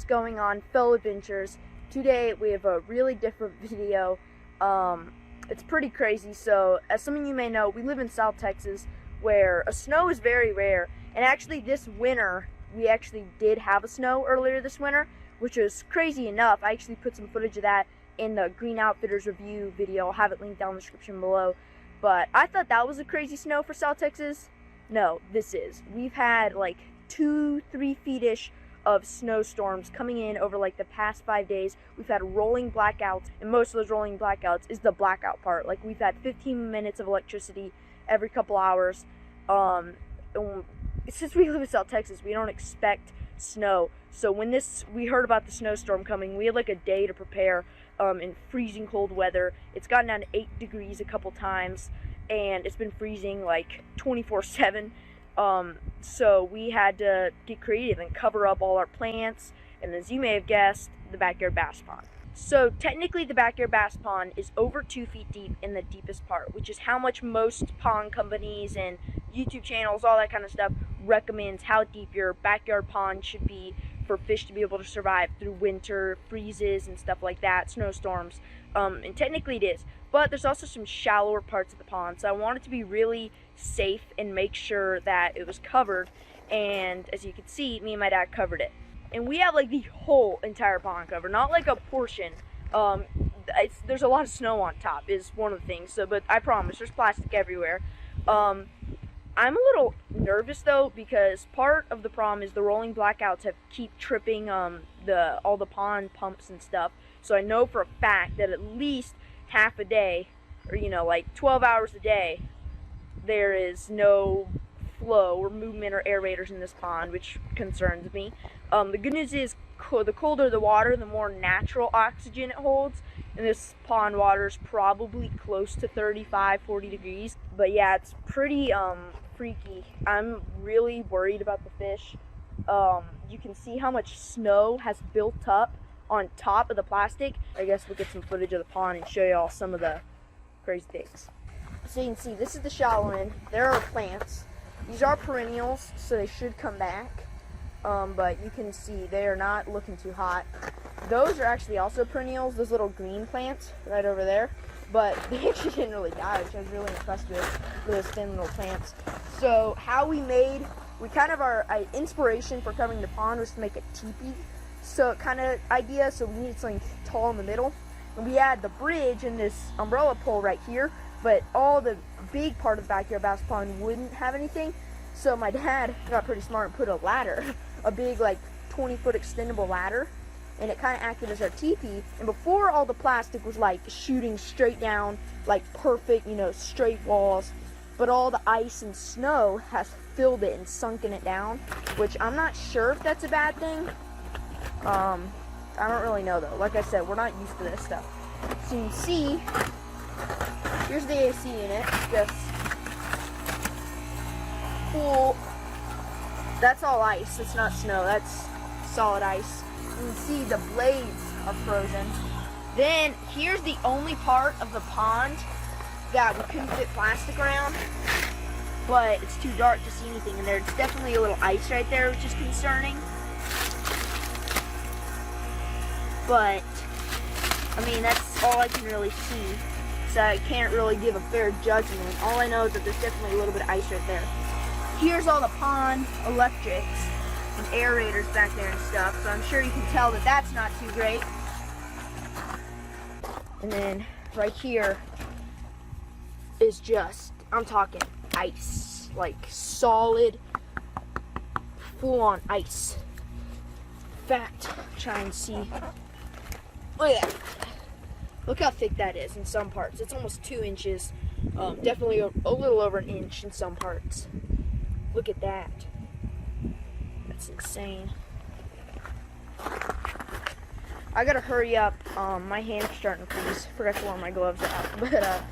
going on, fellow adventurers? Today we have a really different video. It's pretty crazy. So as some of you may know, we live in South Texas where a snow is very rare, and actually this winter we actually did have a snow earlier this winter, which was crazy enough. I actually put some footage of that in the Gruene Outfitters review video. I'll have it linked down in the description below. But I thought that was a crazy snow for South Texas. No, this is. We've had like 2-3 feet-ish of snowstorms coming in over like the past 5 days. We've had rolling blackouts, and most of those rolling blackouts is the blackout part. Like, we've had 15 minutes of electricity every couple hours. Since we live in South Texas, we don't expect snow. So when we heard about the snowstorm coming, we had like a day to prepare in freezing cold weather. It's gotten down to 8 degrees a couple times, and it's been freezing like 24/7. So we had to get creative and cover up all our plants, and as you may have guessed, the backyard bass pond. So technically the backyard bass pond is over 2 feet deep in the deepest part, which is how much most pond companies and YouTube channels, all that kind of stuff, recommends how deep your backyard pond should be for fish to be able to survive through winter, freezes and stuff like that, snowstorms. And technically it is, but there's also some shallower parts of the pond, so I wanted to be really safe and make sure that it was covered. And as you can see, me and my dad covered it, and we have like the whole entire pond covered, not like a portion. There's a lot of snow on top is one of the things, so, but I promise there's plastic everywhere. I'm a little nervous though, because part of the problem is the rolling blackouts keep tripping all the pond pumps and stuff. So I know for a fact that at least half a day, or like 12 hours a day, there is no flow or movement or aerators in this pond, which concerns me. The good news is the colder the water, the more natural oxygen it holds, and this pond water is probably close to 35-40 degrees. But yeah, it's pretty freaky. I'm really worried about the fish. You can see how much snow has built up on top of the plastic. I guess we'll get some footage of the pond and show you all some of the crazy things. So you can see this is the shallow end. There are plants. These are perennials, so they should come back. But you can see they are not looking too hot. Those are actually also perennials, those little green plants right over there. But they actually didn't really die, which I was really impressed with those thin little plants. So how we kind of, our inspiration for covering the pond was to make a teepee kind of idea. So we needed something tall in the middle, and we had the bridge and this umbrella pole right here, but all the big part of the backyard bass pond wouldn't have anything. So my dad got pretty smart and put a ladder, a big like 20-foot extendable ladder, and it kind of acted as our teepee. And before, all the plastic was like shooting straight down, like perfect, straight walls, but all the ice and snow has filled it and sunken it down, which I'm not sure if that's a bad thing. I don't really know though. Like I said, we're not used to this stuff. So you can see, here's the AC unit, just full. That's all ice, it's not snow, that's solid ice. You can see the blades are frozen. Then here's the only part of the pond that we couldn't fit plastic around, but it's too dark to see anything in there. It's definitely a little ice right there, which is concerning. But I mean, that's all I can really see, so I can't really give a fair judgment. All I know is that there's definitely a little bit of ice right there. Here's all the pond electrics and aerators back there and stuff, so I'm sure you can tell that that's not too great. And then right here is just, I'm talking ice, like solid, full-on ice. In fact, try and see. Look at that. Look how thick that is in some parts. It's almost 2 inches. Definitely a little over an inch in some parts. Look at that. That's insane. I gotta hurry up. My hand's starting to freeze. Forgot to wear my gloves out. But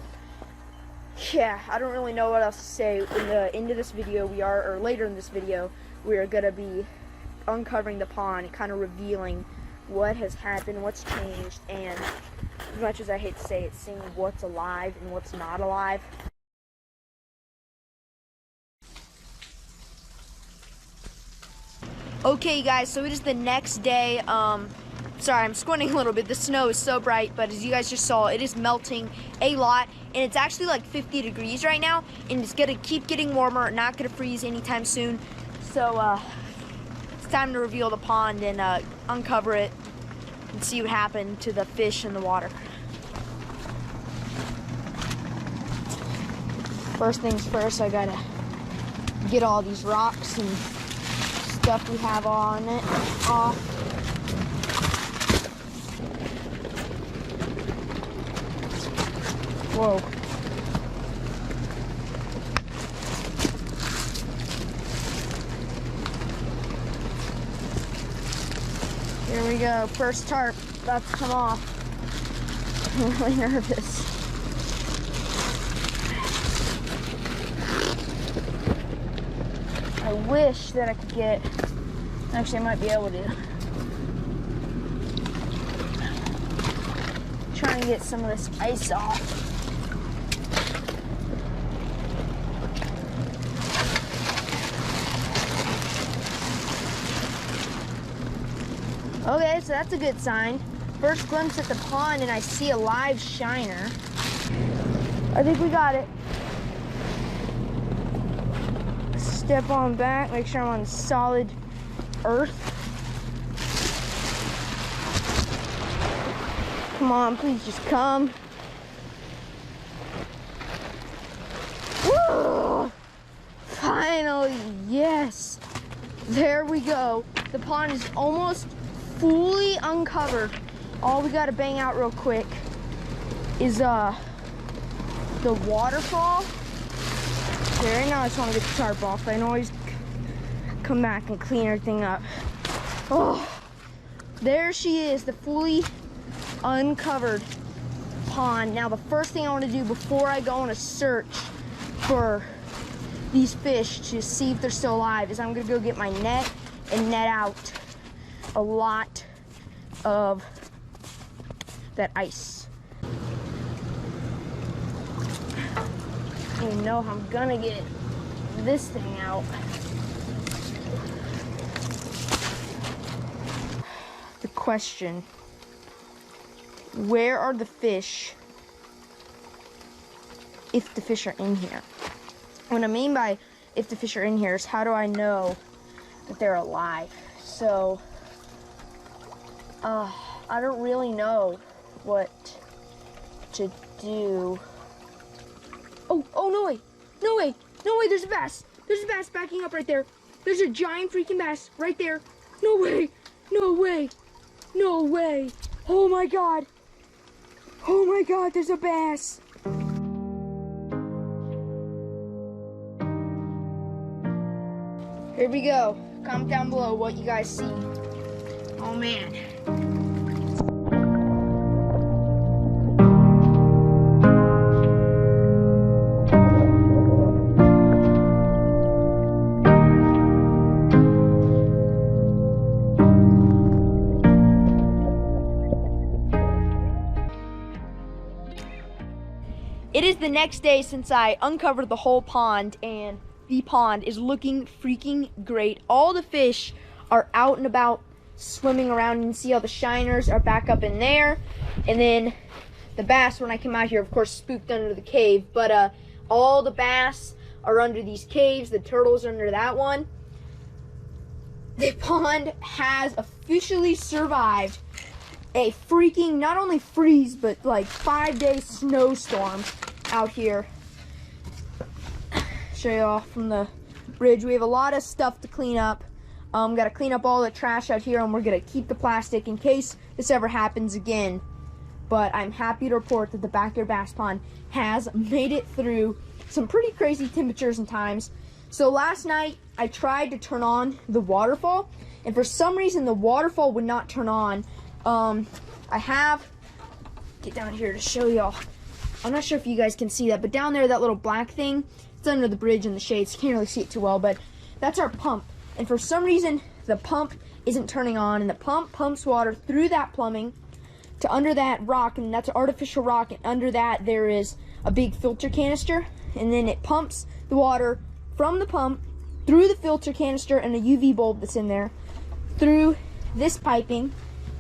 yeah, I don't really know what else to say. In the end of this video, later in this video, we are gonna be uncovering the pond and kind of revealing what has happened, what's changed, and as much as I hate to say it, seeing what's alive and what's not alive. Okay guys, so it is the next day. Sorry, I'm squinting a little bit. The snow is so bright, but as you guys just saw, it is melting a lot, and it's actually like 50 degrees right now, and it's gonna keep getting warmer, not gonna freeze anytime soon. So it's time to reveal the pond and uncover it and see what happened to the fish in the water. First things first, I gotta get all these rocks and stuff we have on it off. Whoa. Here we go. First tarp about to come off. I'm really nervous. I wish that I could get, actually I might be able to, try and get some of this ice off. Okay, so that's a good sign. First glimpse at the pond and I see a live shiner. I think we got it. Step on back, make sure I'm on solid earth. Come on, please just come. Woo! Finally, yes. There we go. The pond is almost fully uncovered. All we gotta bang out real quick is the waterfall. There, now I just want to get the tarp off. I can always come back and clean everything up. Oh, there she is, the fully uncovered pond. Now the first thing I want to do before I go on a search for these fish to see if they're still alive is I'm gonna go get my net and net out a lot of that ice. I don't even know how I'm gonna get this thing out. The question, where are the fish if the fish are in here? What I mean by if the fish are in here is how do I know that they're alive? So, I don't really know what to do. Oh, no way, no way, no way, there's a bass. There's a bass backing up right there. There's a giant freaking bass right there. No way, no way, no way. Oh my God. Oh my God, there's a bass. Here we go. Comment down below what you guys see. Oh man. It is the next day since I uncovered the whole pond, and the pond is looking freaking great. All the fish are out and about swimming around. You can see all the shiners are back up in there, and then the bass, when I came out here, of course, spooked under the cave, but all the bass are under these caves. The turtles are under that one. The pond has officially survived a freaking, not only freeze, but like 5-day snowstorm out here. Show you off from the bridge. We have a lot of stuff to clean up. Got to clean up all the trash out here, and we're going to keep the plastic in case this ever happens again. But I'm happy to report that the Backyard Bass Pond has made it through some pretty crazy temperatures and times. So last night, I tried to turn on the waterfall, and for some reason, the waterfall would not turn on. I have, get down here to show y'all. I'm not sure if you guys can see that, but down there, that little black thing, it's under the bridge in the shade, so you can't really see it too well, but that's our pump. And for some reason, the pump isn't turning on, and the pump pumps water through that plumbing to under that rock, and that's an artificial rock, and under that there is a big filter canister, and then it pumps the water from the pump through the filter canister and a UV bulb that's in there through this piping.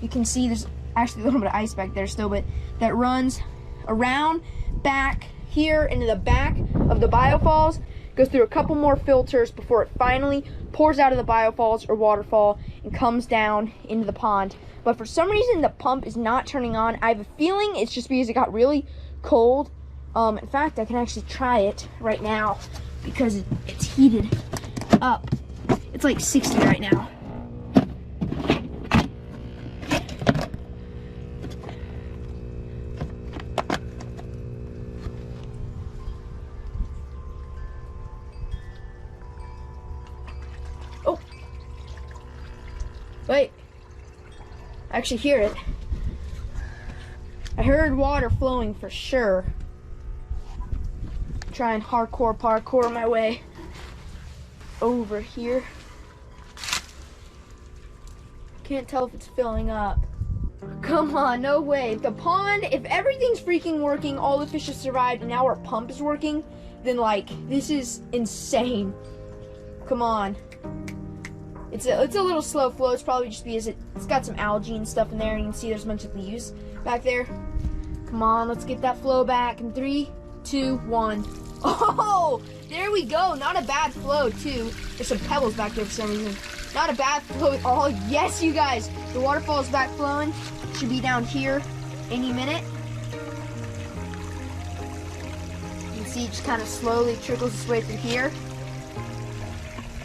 You can see there's actually a little bit of ice back there still, but that runs around back here into the back of the biofalls, goes through a couple more filters before it finally pours out of the biofalls or waterfall and comes down into the pond. But for some reason the pump is not turning on. I have a feeling it's just because it got really cold. In fact, I can actually try it right now because it's heated up. It's like 60 right now. Oh, wait, I actually hear it. I heard water flowing for sure. Try and hardcore parkour my way over here. Can't tell if it's filling up. Come on, no way. The pond, if everything's freaking working, all the fish have survived, and now our pump is working, then like, this is insane. Come on. It's a little slow flow. It's probably just because it's got some algae and stuff in there, and you can see there's a bunch of leaves back there. Come on, let's get that flow back in 3, 2, 1. Oh, there we go. Not a bad flow too. There's some pebbles back there for some reason. Not a bad flow at all. Yes, you guys, the waterfall is back flowing. Should be down here any minute. You can see it just kind of slowly trickles its way through here.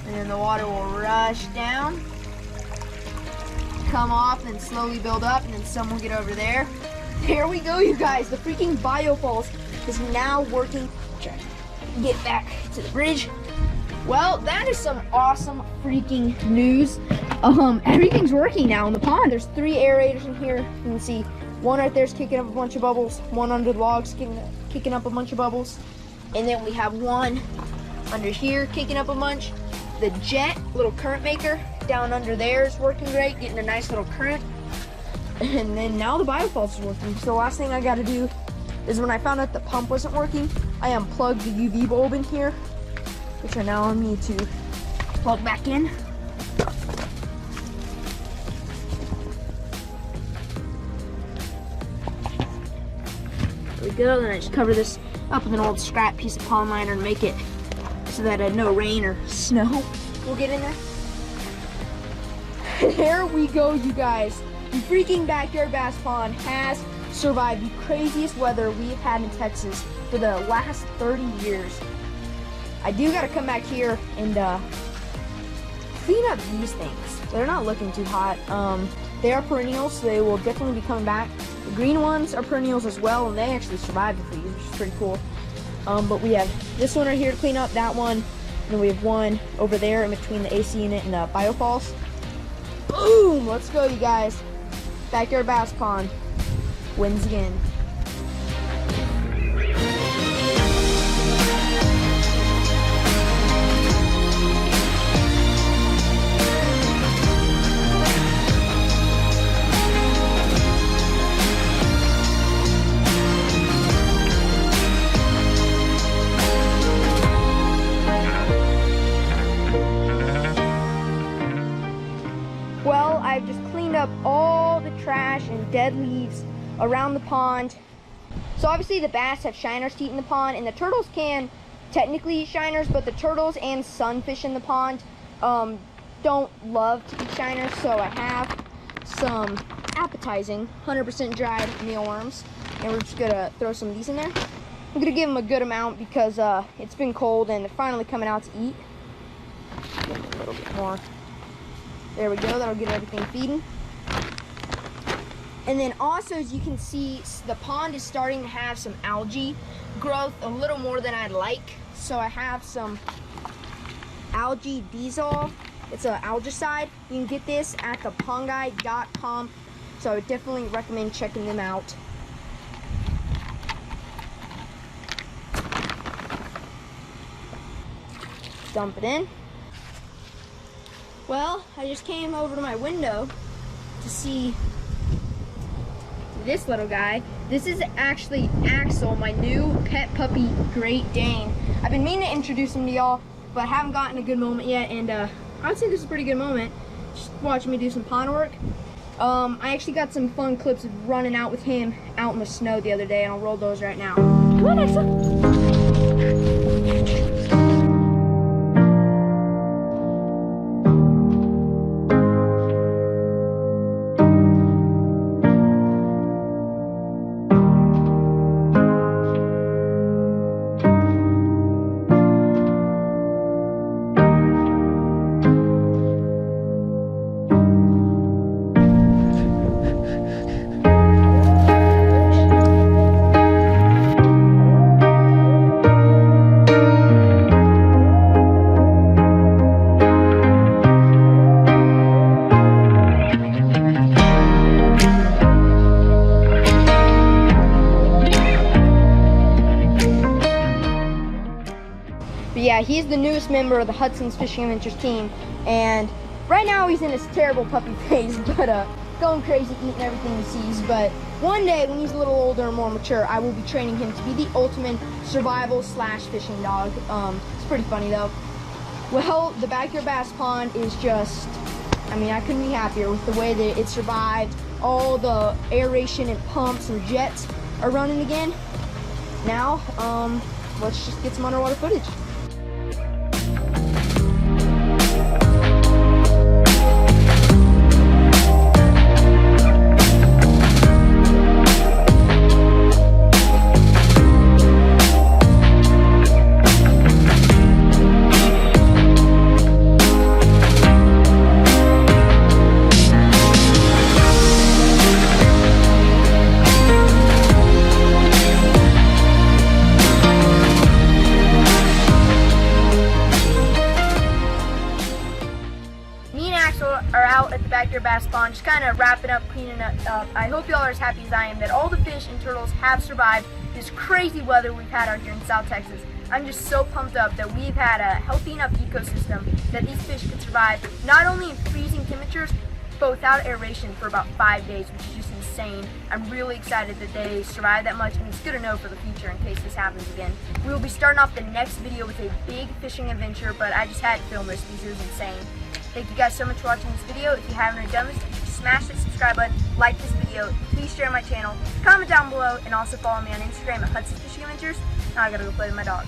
And then the water will rush down, come off, and slowly build up, and then some will get over there. There we go, you guys. The freaking biofalls is now working. Try to get back to the bridge. Well, that is some awesome freaking news. Everything's working now in the pond. There's 3 aerators in here. You can see one right there's kicking up a bunch of bubbles, one under the logs kicking up a bunch of bubbles, and then we have one under here kicking up a bunch. The jet little current maker down under there is working great, getting a nice little current. And then now the biofalls is working. So the last thing I got to do is, when I found out the pump wasn't working, I unplugged the UV bulb in here, which I now need to plug back in. There we go. Then I just cover this up with an old scrap piece of pond liner and make it so that no rain or snow will get in there. There we go, you guys. The freaking backyard bass pond has survived the craziest weather we've had in Texas for the last 30 years. I do gotta come back here and clean up these things. They're not looking too hot. They are perennials, so they will definitely be coming back. The green ones are perennials as well, and they actually survived the freeze, which is pretty cool. But we have this one right here to clean up, that one, and then we have one over there in between the AC unit and the biofalls. Boom! Let's go, you guys. Backyard bass pond wins again. Well, I've just cleaned up all the trash and dead leaves around the pond. So obviously the bass have shiners to eat in the pond, and the turtles can technically eat shiners, but the turtles and sunfish in the pond don't love to eat shiners. So I have some appetizing 100% dried mealworms, and we're just gonna throw some of these in there. I'm gonna give them a good amount because it's been cold and they're finally coming out to eat. Give them a little bit more. There we go, that'll get everything feeding. And then also, as you can see, the pond is starting to have some algae growth, a little more than I'd like. So I have some algae dissolve. It's an algicide. You can get this at theponguy.com. So I would definitely recommend checking them out. Dump it in. Well, I just came over to my window to see this little guy. This is actually Axel, my new pet puppy Great Dane. I've been meaning to introduce him to y'all, but I haven't gotten a good moment yet, and I would say this is a pretty good moment. just watching me do some pond work. I actually got some fun clips of running out with him out in the snow the other day, and I'll roll those right now. Come on, Asa. But yeah, he's the newest member of the Hudson's Fishing Adventures team, and right now he's in his terrible puppy phase, but going crazy, eating everything he sees. But one day, when he's a little older and more mature, I will be training him to be the ultimate survival / fishing dog. It's pretty funny though. Well, the backyard bass pond is just, I mean, I couldn't be happier with the way that it survived. All the aeration and pumps and jets are running again. Now, let's just get some underwater footage. Are out at the backyard bass pond, just kind of wrapping up, cleaning up. I hope y'all are as happy as I am that all the fish and turtles have survived this crazy weather we've had out here in South Texas. I'm just so pumped up that we've had a healthy enough ecosystem that these fish can survive not only in freezing temperatures, but without aeration for about 5 days, which is just insane. I'm really excited that they survived that much, and it's good to know for the future in case this happens again. We will be starting off the next video with a big fishing adventure, but I just had to film this because it was insane. Thank you guys so much for watching this video. If you haven't already done this, smash that subscribe button, like this video, please share my channel, comment down below, and also follow me on Instagram at Hudson's Fishing Adventures. Now I gotta go play with my dog.